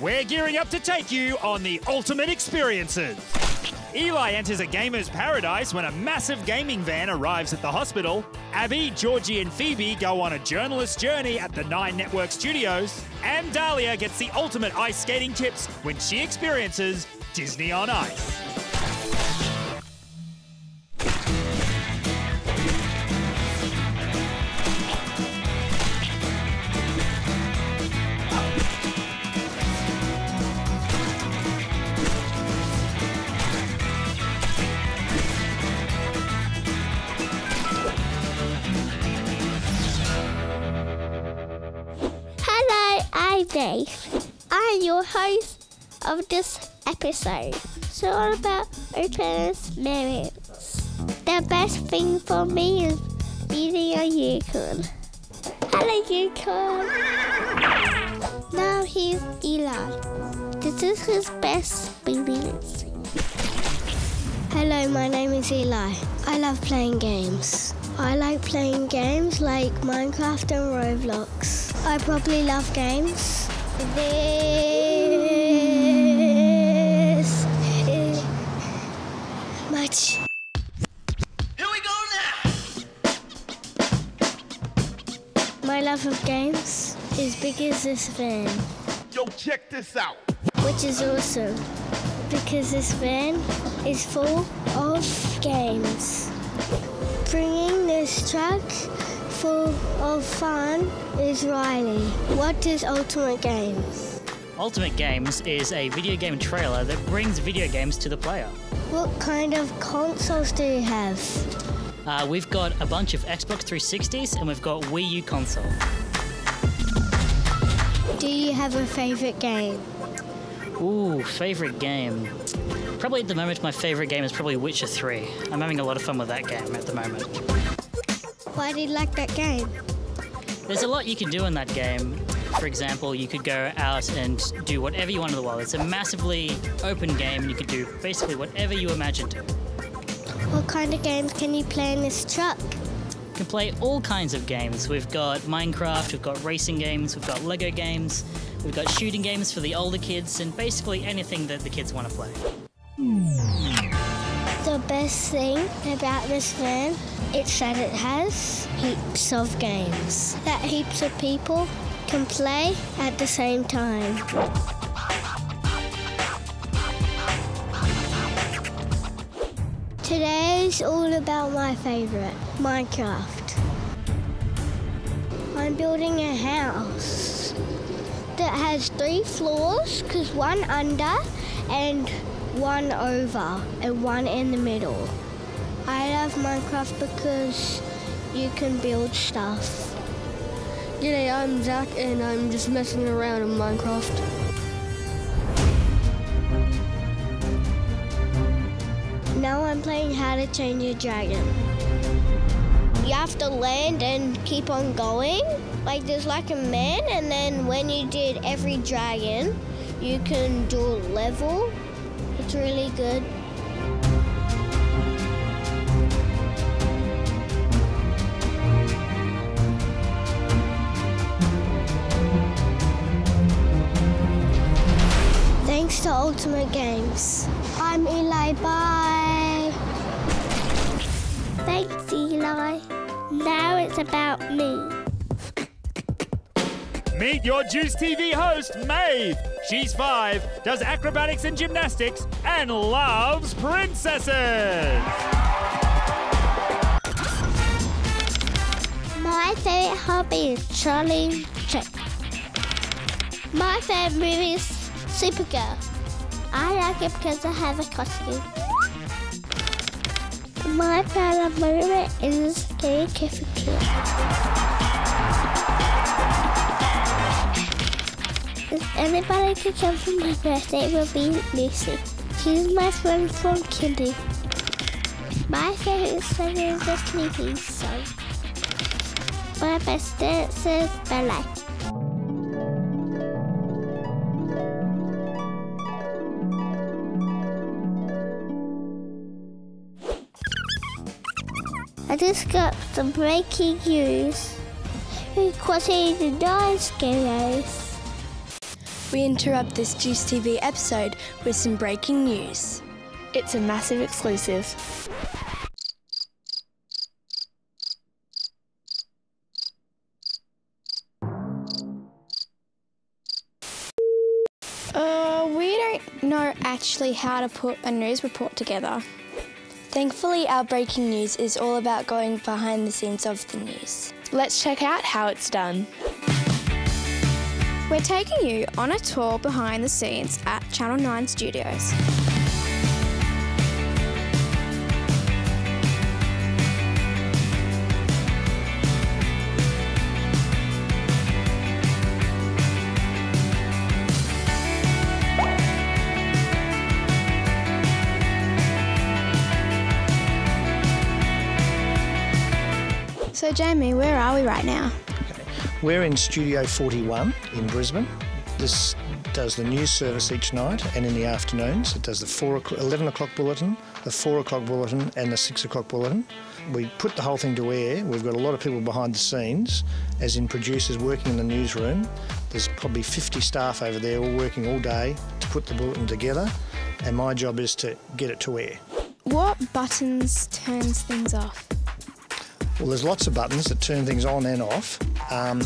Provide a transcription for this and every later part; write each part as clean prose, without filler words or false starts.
We're gearing up to take you on the ultimate experiences. Eli enters a gamer's paradise when a massive gaming van arrives at the hospital. Abbi, Jorji and Phoebe go on a journalist journey at the 9 Network studios. And Dahlia gets the ultimate ice skating tips when she experiences Disney on Ice. I'm Maeve. I'm your host of this episode. It's all about open experience. The best thing for me is meeting a unicorn. Hello, unicorn. Now here's Eli. This is his best experience. Hello, my name is Eli. I love playing games. I like playing games like Minecraft and Roblox. I probably love games. This is much. Here we go now! My love of games is big as this van. Yo, check this out. Which is awesome, because this van is full of games. Bringing this truck full of fun is Riley. What is Ultimate Games? Ultimate Games is a video game trailer that brings video games to the player. What kind of consoles do you have? We've got a bunch of Xbox 360s and we've got Wii U console. Do you have a favourite game? Ooh, favourite game. Probably at the moment my favourite game is probably Witcher 3. I'm having a lot of fun with that game at the moment. Why do you like that game? There's a lot you can do in that game. For example, you could go out and do whatever you want in the world. It's a massively open game and you could do basically whatever you imagine to. What kind of games can you play in this truck? You can play all kinds of games. We've got Minecraft, we've got racing games, we've got Lego games, we've got shooting games for the older kids, and basically anything that the kids want to play. The best thing about this van is that it has heaps of games that heaps of people can play at the same time. Today's all about my favourite, Minecraft. I'm building a house that has 3 floors, because 1 under and 1 over and 1 in the middle. I love Minecraft because you can build stuff. G'day, I'm Zach and I'm just messing around in Minecraft. Now I'm playing how to change a dragon. You have to land and keep on going. Like there's like a man, and then when you did every dragon, you can do a level. It's really good. Thanks to Ultimate Games. I'm Eli, bye. Thanks, Eli. Now it's about me. Meet your Juice TV host, Maeve. She's 5, does acrobatics and gymnastics, and loves princesses. My favourite hobby is Charlie Trick. My favourite movie is Supergirl. I like it because I have a costume. My favourite movie is Getting Cafeteria. If anybody could come for my birthday, it will be Lucy. She's my friend from Kindy. My favourite song is the Sleeping Song. My best dance is ballet. I just got some breaking news. We're crossing the 9 scales. We interrupt this Juice TV episode with some breaking news. It's a massive exclusive. We don't know actually how to put a news report together. Thankfully, our breaking news is all about going behind the scenes of the news. Let's check out how it's done. We're taking you on a tour behind the scenes at Channel 9 Studios. So Jamie, where are we right now? We're in Studio 41 in Brisbane. This does the news service each night, and in the afternoons it does the 11 o'clock bulletin, the 4 o'clock bulletin and the 6 o'clock bulletin. We put the whole thing to air. We've got a lot of people behind the scenes, as in producers working in the newsroom. There's probably 50 staff over there all working all day to put the bulletin together, and my job is to get it to air. What buttons turns things off? Well, there's lots of buttons that turn things on and off.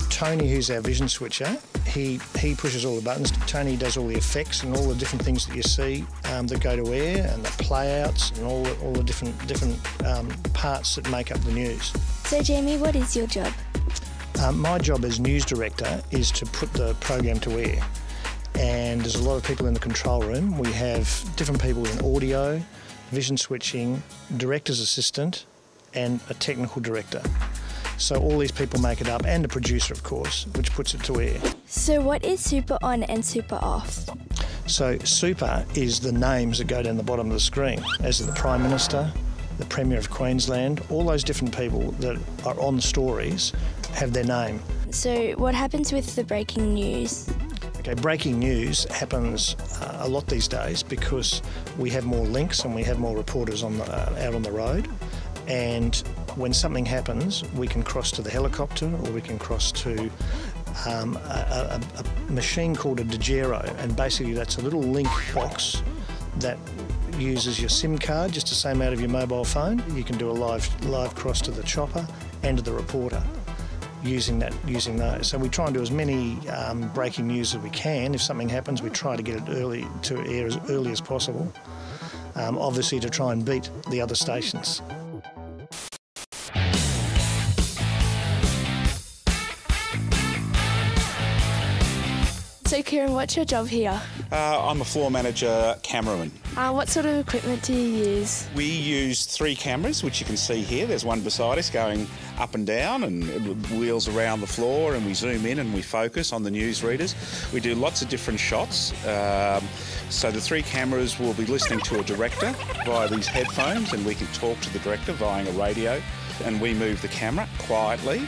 Tony, who's our vision switcher, he pushes all the buttons. Tony does all the effects and all the different things that you see that go to air, and the playouts and all the different parts that make up the news. So Jamie, what is your job? My job as news director is to put the program to air. And there's a lot of people in the control room. We have different people in audio, vision switching, director's assistant, and a technical director. So all these people make it up, and a producer, of course, which puts it to air. So what is super on and super off? So super is the names that go down the bottom of the screen, as in the Prime Minister, the Premier of Queensland, all those different people that are on stories have their name. So what happens with the breaking news? Okay, breaking news happens a lot these days because we have more links and we have more reporters out on the road. And when something happens, we can cross to the helicopter, or we can cross to a machine called a Degero, and basically that's a little link box that uses your SIM card, just the same out of your mobile phone. You can do a live cross to the chopper and to the reporter using those. So we try and do as many breaking news as we can. If something happens, we try to get it to air as early as possible, obviously to try and beat the other stations. So Kieran, what's your job here? I'm a floor manager cameraman. What sort of equipment do you use? We use 3 cameras, which you can see here. There's one beside us going up and down, and it wheels around the floor, and we zoom in and we focus on the newsreaders. We do lots of different shots. So the 3 cameras will be listening to a director via these headphones, and we can talk to the director via a radio, and we move the camera quietly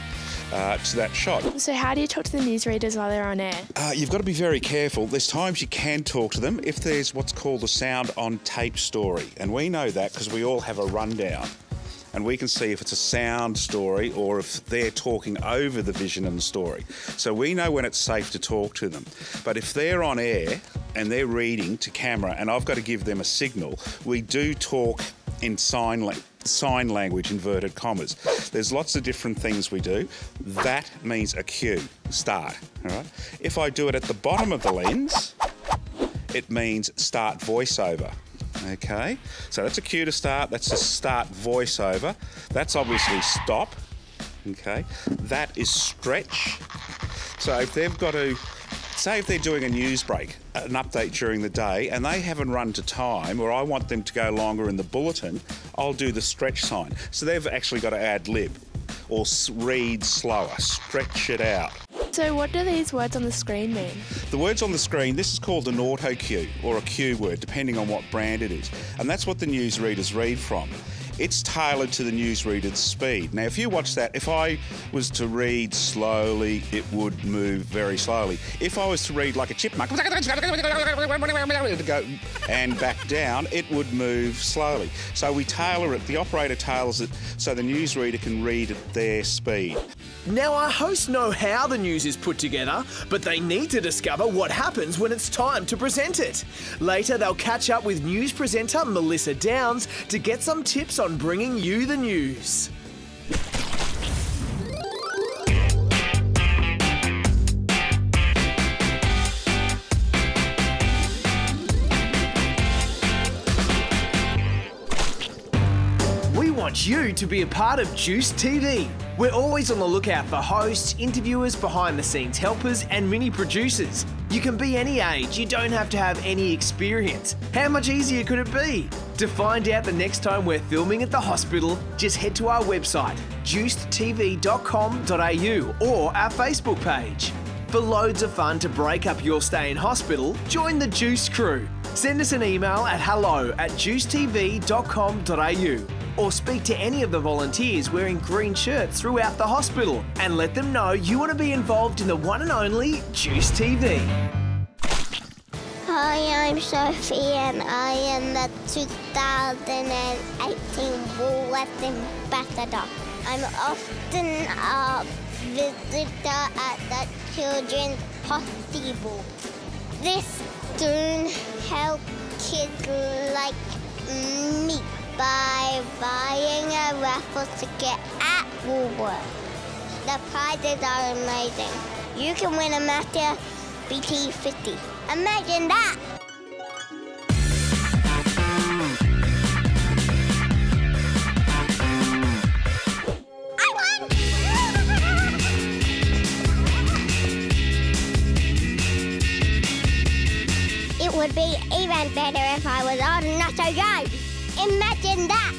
to that shot. So how do you talk to the newsreaders while they're on air? You've got to be very careful. There's times you can talk to them if there's what's called a sound on tape story, and we know that because we all have a rundown, and we can see if it's a sound story or if they're talking over the vision and the story. So we know when it's safe to talk to them. But if they're on air and they're reading to camera and I've got to give them a signal, we do talk in sign language, inverted commas. There's lots of different things we do. That means a cue, start, all right? If I do it at the bottom of the lens, it means start voiceover, okay? So that's a cue to start, that's a start voiceover. That's obviously stop, okay? That is stretch. So if they've got to, say if they're doing a news break, an update during the day, and they haven't run to time, or I want them to go longer in the bulletin, I'll do the stretch sign. So they've actually got to ad lib or read slower, stretch it out. So what do these words on the screen mean? The words on the screen, this is called an auto cue or a cue word, depending on what brand it is. And that's what the newsreaders read from. It's tailored to the newsreader's speed. Now, if you watch that, if I was to read slowly, it would move very slowly. If I was to read like a chipmunk and back down, it would move slowly. So we tailor it, the operator tailors it so the newsreader can read at their speed. Now, our hosts know how the news is put together, but they need to discover what happens when it's time to present it. Later, they'll catch up with news presenter Melissa Downs to get some tips on bringing you the news. We want you to be a part of Juice TV. We're always on the lookout for hosts, interviewers, behind-the-scenes helpers and mini-producers. You can be any age, you don't have to have any experience. How much easier could it be? To find out the next time we're filming at the hospital, just head to our website, juicedtv.com.au or our Facebook page. For loads of fun to break up your stay in hospital, join the Juice crew. Send us an email at hello@juicetv.com.au or speak to any of the volunteers wearing green shirts throughout the hospital and let them know you want to be involved in the one and only Juice TV. Hi, I'm Sophie and I am the 2018 Woolworth Ambassador. I'm often a visitor at the Children's Hospital. This soon help kids like me by buying a raffle ticket at Woolworth. The prizes are amazing. You can win a Master BT50. Imagine that! I won! It would be even better if I was old and not so young. Imagine that!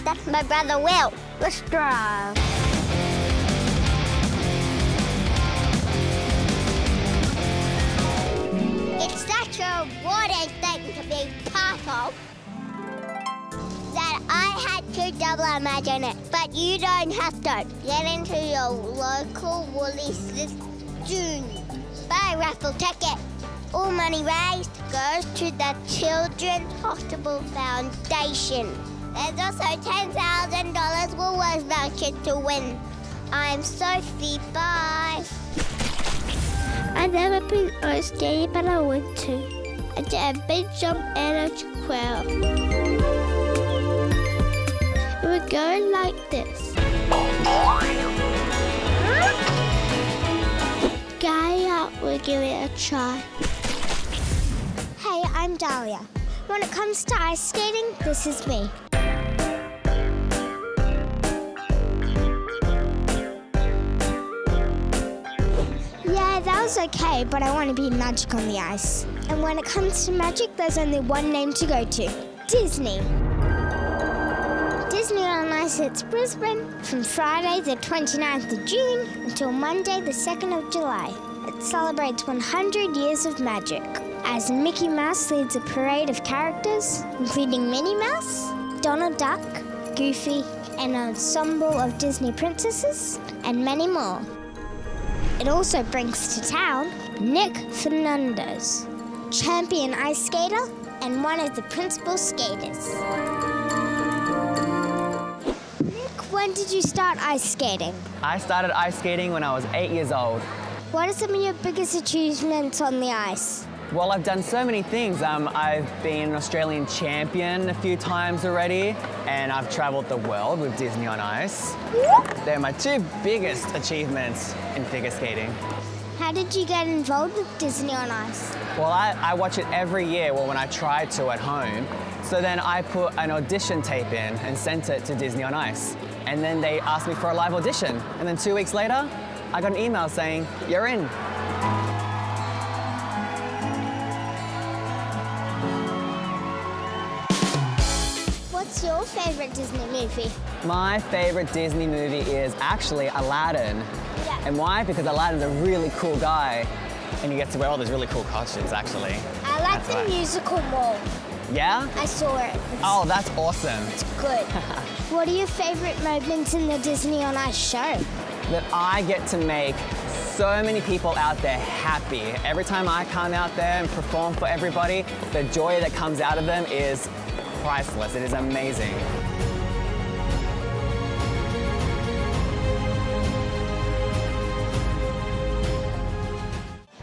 That's my brother Will. Let's drive. It's such a rewarding thing to be part of that I had to double imagine it. But you don't have to. Get into your local Woolies this June. Buy a raffle ticket. All money raised goes to the Children's Hospital Foundation. There's also $10,000 Woolworths vouchers to win. I'm Sophie. Bye. I've never been ice skating, but I want to. I did a big jump and a twirl. It would go like this. Gaia will give it a try. Hey, I'm Dahlia. When it comes to ice skating, this is me. Yeah, that was okay, but I want to be magic on the ice. And when it comes to magic, there's only one name to go to. Disney. Disney on Ice hits Brisbane from Friday the 29th of June until Monday the 2nd of July. It celebrates 100 years of magic, as Mickey Mouse leads a parade of characters, including Minnie Mouse, Donald Duck, Goofy, an ensemble of Disney princesses, and many more. It also brings to town Nick Fernandez, champion ice skater and one of the principal skaters. Nick, when did you start ice skating? I started ice skating when I was 8 years old. What are some of your biggest achievements on the ice? Well, I've done so many things. I've been an Australian champion a few times already, and I've travelled the world with Disney on Ice. They're my two biggest achievements in figure skating. How did you get involved with Disney on Ice? Well, I watch it every year, when I try to at home. So then I put an audition tape in and sent it to Disney on Ice. And then they asked me for a live audition. And then 2 weeks later, I got an email saying, "You're in." What's your favourite Disney movie? My favourite Disney movie is actually Aladdin. Yeah. And why? Because Aladdin's a really cool guy and he gets to wear all those really cool costumes, actually. I like the musical more. Yeah? I saw it. Oh, that's awesome. It's good. What are your favourite moments in the Disney on Ice show? That I get to make so many people out there happy. Every time I come out there and perform for everybody, the joy that comes out of them is priceless. It is amazing.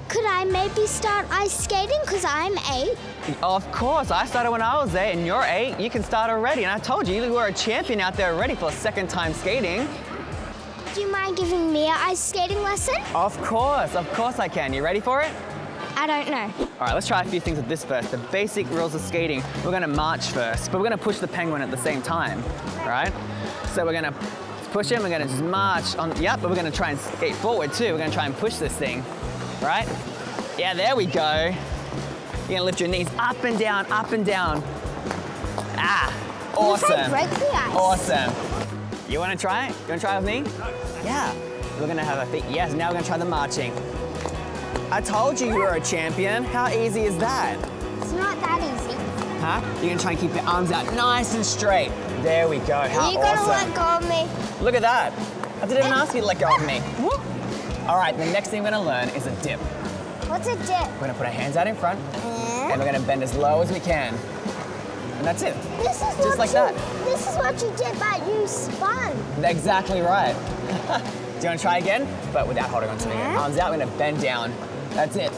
Could I maybe start ice skating because I'm 8? Of course, I started when I was 8 and you're 8. You can start already. And I told you, you were a champion out there already for a second time skating. Do you mind giving me an ice skating lesson? Of course I can. You ready for it? I don't know. All right, let's try a few things with this first. The basic rules of skating. We're gonna march first, but we're gonna push the penguin at the same time, all right? So we're gonna push him, we're gonna just march on, yep, but we're gonna try and skate forward too. We're gonna try and push this thing, right? Yeah, there we go. You're gonna lift your knees up and down, up and down. Ah, awesome. What if I break the ice? Awesome. You wanna try it? You wanna try it with me? Yeah. We're gonna have our feet, yes, now we're gonna try the marching. I told you were a champion. How easy is that? It's not that easy. Huh? You're gonna try and keep your arms out nice and straight. There we go, how awesome. You're gonna let go of me. Look at that. I didn't even ask you to let go of me. All right, the next thing we're gonna learn is a dip. What's a dip? We're gonna put our hands out in front and we're gonna bend as low as we can. And that's it. This is just like that. This is what you did, but you spun. Exactly right. Do you wanna try again? But without holding on to me. Arms out, we're gonna bend down. That's it.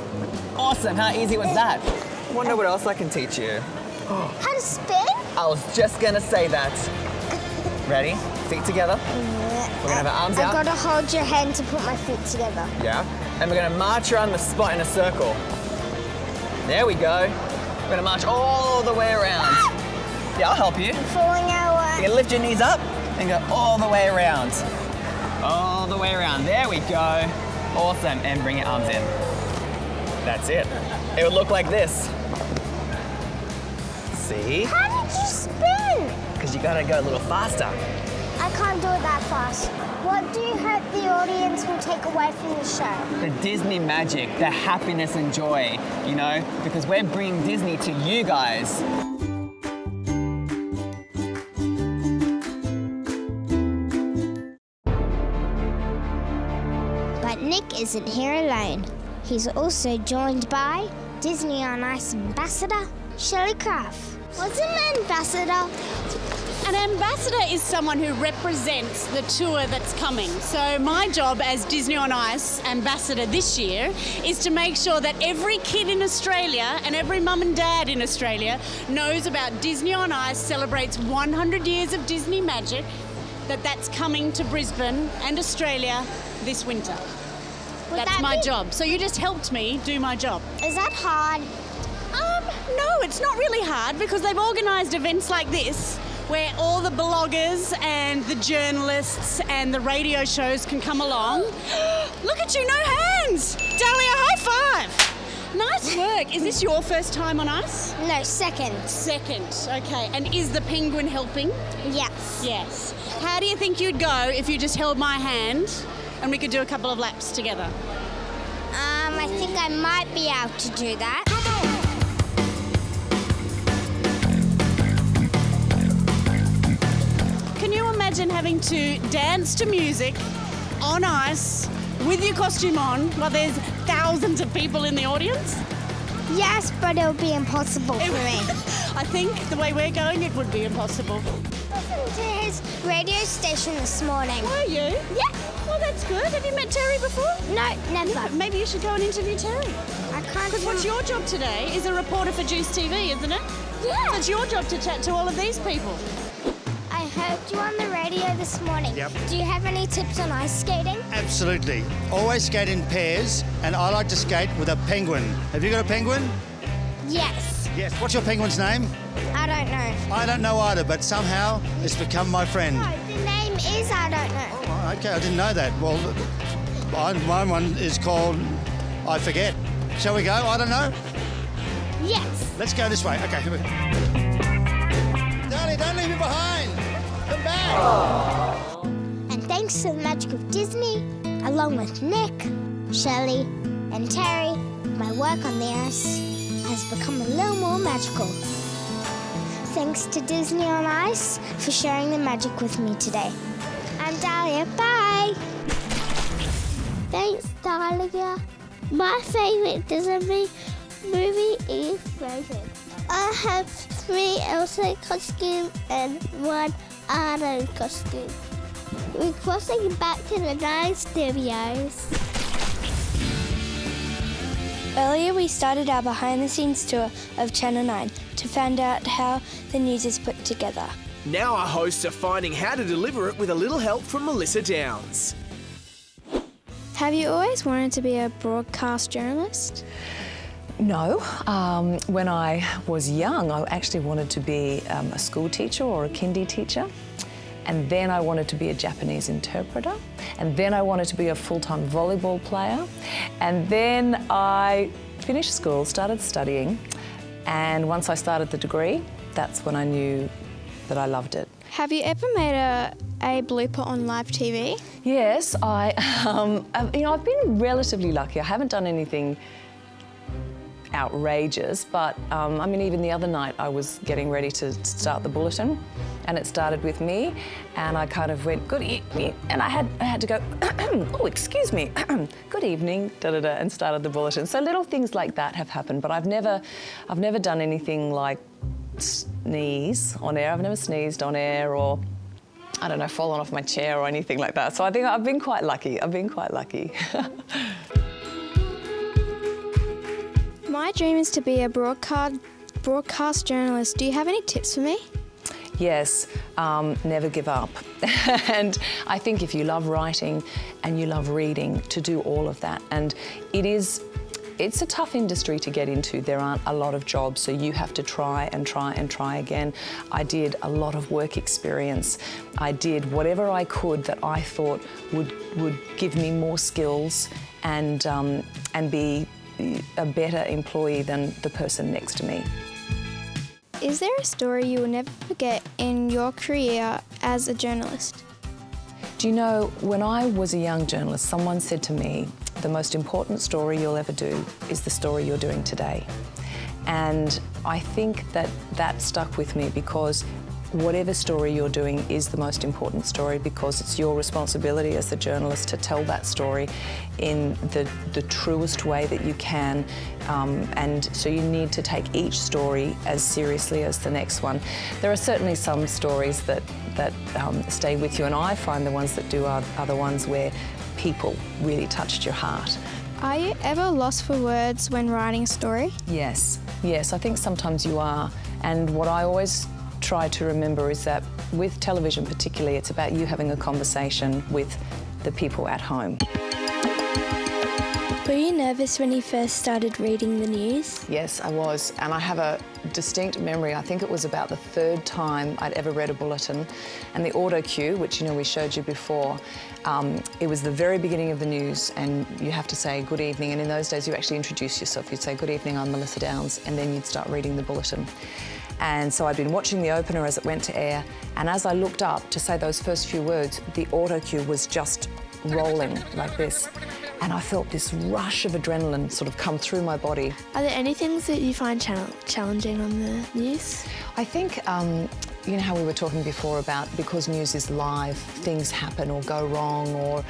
Awesome, how easy was that? I wonder what else I can teach you. How to spin? I was just gonna say that. Ready? Feet together. We're gonna have our arms out. I've got to hold your hand to put my feet together. Yeah. And we're gonna march around the spot in a circle. There we go. We're gonna march all the way around. Yeah, I'll help you. I'm falling out. You're gonna lift your knees up and go all the way around. All the way around. There we go. Awesome. And bring your arms in. That's it. It would look like this. See? How did you spin? Because you gotta go a little faster. I can't do it that fast. What do you hope the audience will take away from the show? The Disney magic, the happiness and joy, you know, because we're bringing Disney to you guys. But Nick isn't here alone. He's also joined by Disney on Ice ambassador, Shelley Craft. What's an ambassador? An ambassador is someone who represents the tour that's coming. So my job as Disney on Ice ambassador this year is to make sure that every kid in Australia and every mum and dad in Australia knows about Disney on Ice celebrates 100 years of Disney magic, that's coming to Brisbane and Australia this winter. That's my job. So you just helped me do my job. Is that hard? No, it's not really hard because they've organised events like this where all the bloggers and the journalists and the radio shows can come along. Look at you, no hands! Dahlia, high five! Nice work. Is this your first time on ice? No, second. Second, okay. And is the penguin helping? Yes. Yes. How do you think you'd go if you just held my hand and we could do a couple of laps together? I think I might be able to do that. Can you imagine having to dance to music on ice with your costume on while there's thousands of people in the audience? Yes, but it'll be impossible for me. I think the way we're going, it would be impossible. I listened to his radio station this morning. Were you? Yeah. Well, that's good. Have you met Terry before? No, never. Yeah, maybe you should go and interview Terry. I can't. Because what's your job today is a reporter for Juice TV, isn't it? Yeah. So it's your job to chat to all of these people. I heard you on the radio this morning. Yep. Do you have any tips on ice skating? Absolutely. Always skate in pairs, and I like to skate with a penguin. Have you got a penguin? Yes. Yes. What's your penguin's name? I don't know. I don't know either, but somehow it's become my friend. No, the name is I don't know. Oh, okay, I didn't know that. Well, my one is called I forget. Shall we go? I don't know. Yes. Let's go this way. Okay, here we go. Dahlia, don't leave me behind. Come back. Aww. And thanks to the magic of Disney, along with Nick, Shelley, and Terry, my work on the ice has become a little more magical. Thanks to Disney on Ice for sharing the magic with me today. I'm Dahlia. Bye. Thanks, Dahlia. My favourite Disney movie is Frozen. I have 3 Elsa costumes and 1 Anna costume. We're crossing back to the 9 studios. Earlier we started our behind-the-scenes tour of Channel 9 to find out how the news is put together. Now our hosts are finding how to deliver it with a little help from Melissa Downs. Have you always wanted to be a broadcast journalist? No. When I was young, I actually wanted to be a school teacher or a kindy teacher. And then I wanted to be a Japanese interpreter. And then I wanted to be a full-time volleyball player. And then I finished school, started studying. And once I started the degree, that's when I knew that I loved it. Have you ever made a blooper on live TV? Yes, I've been relatively lucky. I haven't done anything outrageous, but I mean, even the other night I was getting ready to start the bulletin, and it started with me, and I kind of went, good evening, and I had to go, oh, excuse me, good evening, da-da-da, and started the bulletin. So little things like that have happened, but I've never done anything like sneeze on air. I've never sneezed on air or, I don't know, fallen off my chair or anything like that. So I think I've been quite lucky. My dream is to be a broadcast journalist. Do you have any tips for me? Yes, never give up. And I think if you love writing and you love reading, to do all of that. And it's a tough industry to get into. There aren't a lot of jobs, so you have to try and try and try again. I did a lot of work experience. I did whatever I could that I thought would give me more skills and be a better employee than the person next to me. Is there a story you will never forget in your career as a journalist? Do you know, when I was a young journalist, someone said to me, the most important story you'll ever do is the story you're doing today. And I think that stuck with me, because whatever story you're doing is the most important story, because it's your responsibility as a journalist to tell that story in the truest way that you can. And so you need to take each story as seriously as the next one. There are certainly some stories that stay with you, and I find the ones that do are the ones where people really touched your heart. Are you ever lost for words when writing a story? Yes, I think sometimes you are. And what I always try to remember is that with television particularly, it's about you having a conversation with the people at home. Were you nervous when you first started reading the news? Yes, I was, and I have a distinct memory. I think it was about the 3rd time I'd ever read a bulletin, and the auto cue, which we showed you before, it was the very beginning of the news, and you have to say good evening, and in those days you actually introduce yourself. You'd say, good evening, I'm Melissa Downs, and then you'd start reading the bulletin. And so I'd been watching the opener as it went to air, and as I looked up to say those first few words, the auto cue was just rolling like this. And I felt this rush of adrenaline sort of come through my body. Are there any things that you find challenging on the news? I think, you know how we were talking before about, because news is live, things happen or go wrong, or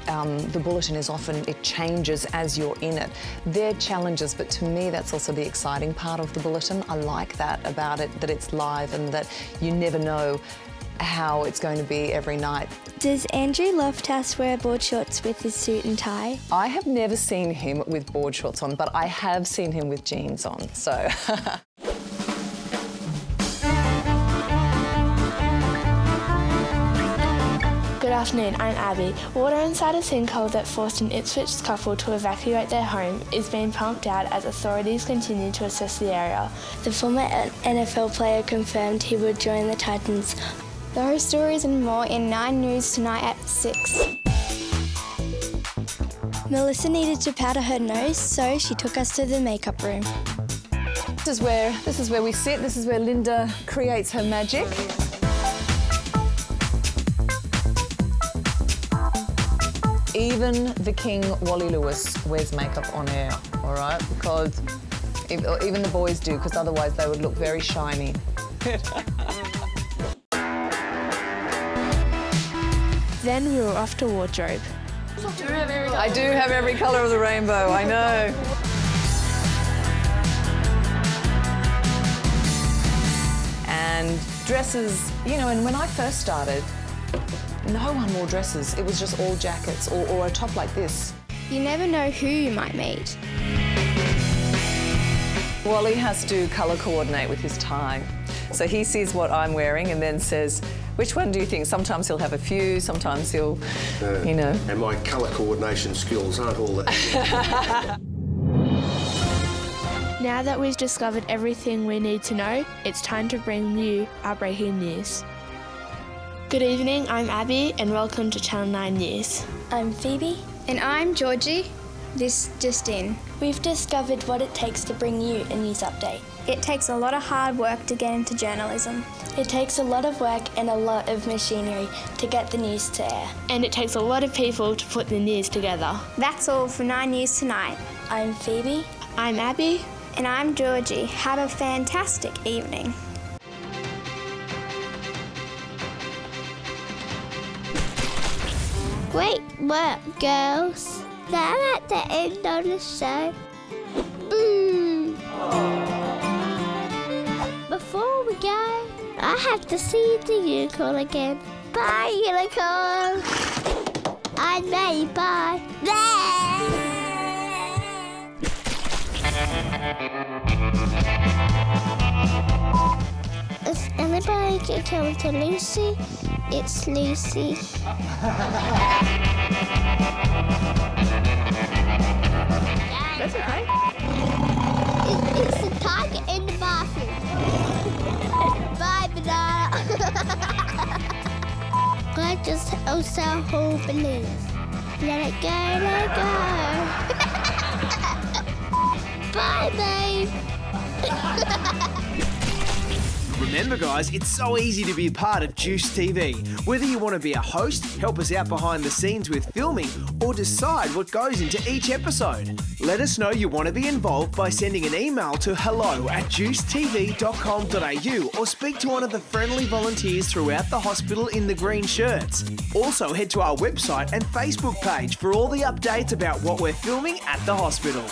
the bulletin is often, it changes as you're in it. They're challenges, but to me that's also the exciting part of the bulletin. I like that about it, that it's live and that you never know how it's going to be every night. Does Andrew Loftus wear board shorts with his suit and tie? I have never seen him with board shorts on, but I have seen him with jeans on, so. Good afternoon, I'm Abby. Water inside a sinkhole that forced an Ipswich couple to evacuate their home is being pumped out as authorities continue to assess the area. The former NFL player confirmed he would join the Titans. Those stories and more in 9 News tonight at 6. Melissa needed to powder her nose, so she took us to the makeup room. This is where we sit. This is where Linda creates her magic. Even the King Wally Lewis wears makeup on air, all right? Because even the boys do, because otherwise they would look very shiny. Then we were off to wardrobe. I do have every colour of the rainbow, I know. And dresses, you know, and when I first started, no one wore dresses. It was just all jackets or a top like this. You never know who you might meet. Wally has to colour coordinate with his tie. So he sees what I'm wearing and then says, which one do you think? Sometimes he'll have a few, sometimes he'll, you know. And my colour coordination skills aren't all that. Now that we've discovered everything we need to know, it's time to bring you our breaking news. Good evening, I'm Abby and welcome to Channel 9 News. I'm Phoebe. And I'm Jorji. This just in. We've discovered what it takes to bring you a news update. It takes a lot of hard work to get into journalism. It takes a lot of work and a lot of machinery to get the news to air. And it takes a lot of people to put the news together. That's all for 9 News Tonight. I'm Phoebe. I'm Abby. And I'm Jorji. Have a fantastic evening. Great work, girls. Now at the end of the show. Boo! Before we go, I have to see the unicorn again. Bye, unicorn. I'm Maeve. Bye. If anybody can come to Lucy, it's Lucy. That's okay. It's the tiger in the bathroom. Bye, banana. I just also hold balloons. Let it go, let it go. Bye, babe. Remember guys, it's so easy to be a part of Juice TV. Whether you want to be a host, help us out behind the scenes with filming, or decide what goes into each episode. Let us know you want to be involved by sending an email to hello@juicetv.com.au or speak to one of the friendly volunteers throughout the hospital in the green shirts. Also head to our website and Facebook page for all the updates about what we're filming at the hospital.